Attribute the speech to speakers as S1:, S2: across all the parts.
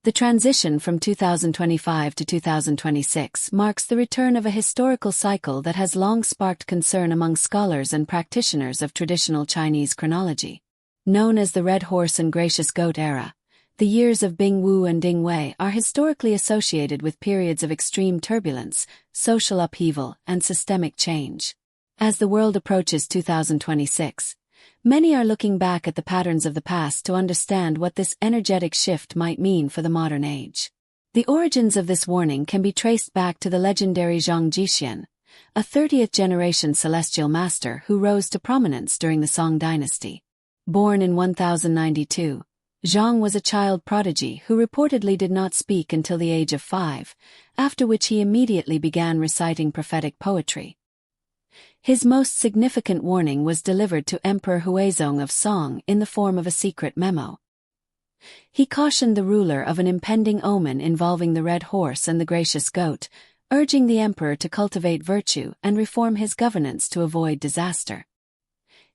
S1: The transition from 2025 to 2026 marks the return of a historical cycle that has long sparked concern among scholars and practitioners of traditional Chinese chronology. Known as the Red Horse and Gracious Goat era, the years of Bing Wu and Ding Wei are historically associated with periods of extreme turbulence, social upheaval, and systemic change. As the world approaches 2026, many are looking back at the patterns of the past to understand what this energetic shift might mean for the modern age. The origins of this warning can be traced back to the legendary Zhang Jixian, a 30th-generation celestial master who rose to prominence during the Song dynasty. Born in 1092, Zhang was a child prodigy who reportedly did not speak until the age of 5, after which he immediately began reciting prophetic poetry. His most significant warning was delivered to Emperor Huizong of Song in the form of a secret memo. He cautioned the ruler of an impending omen involving the red horse and the gracious goat, urging the emperor to cultivate virtue and reform his governance to avoid disaster.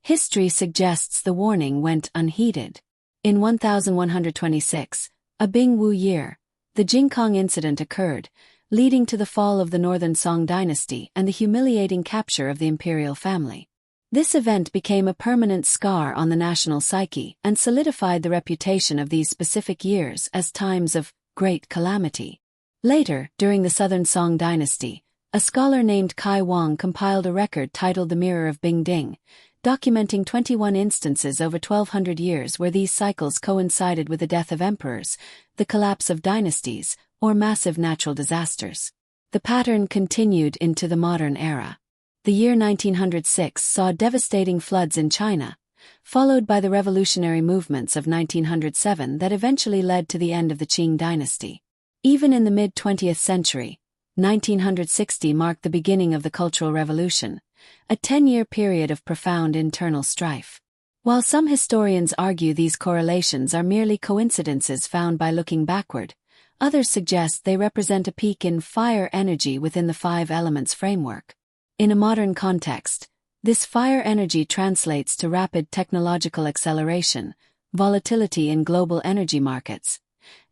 S1: History suggests the warning went unheeded. In 1126, a Bing Wu year, the Jingkong incident occurred, leading to the fall of the Northern Song dynasty and the humiliating capture of the imperial family. This event became a permanent scar on the national psyche and solidified the reputation of these specific years as times of great calamity. Later, during the Southern Song dynasty, a scholar named Kai Wang compiled a record titled The Mirror of Bing Ding, documenting 21 instances over 1,200 years where these cycles coincided with the death of emperors, the collapse of dynasties, or massive natural disasters. The pattern continued into the modern era. The year 1906 saw devastating floods in China, followed by the revolutionary movements of 1907 that eventually led to the end of the Qing dynasty. Even in the mid-20th century, 1960 marked the beginning of the Cultural Revolution, a 10-year period of profound internal strife. While some historians argue these correlations are merely coincidences found by looking backward, others suggest they represent a peak in fire energy within the five elements framework. In a modern context, this fire energy translates to rapid technological acceleration, volatility in global energy markets,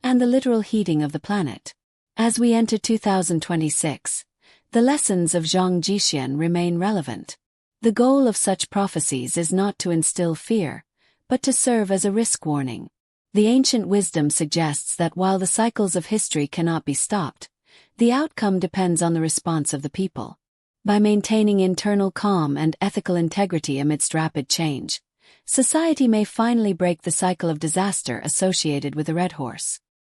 S1: and the literal heating of the planet. As we enter 2026, the lessons of Zhang Jixian remain relevant. The goal of such prophecies is not to instill fear, but to serve as a risk warning. The ancient wisdom suggests that while the cycles of history cannot be stopped, the outcome depends on the response of the people. By maintaining internal calm and ethical integrity amidst rapid change, society may finally break the cycle of disaster associated with the red horse.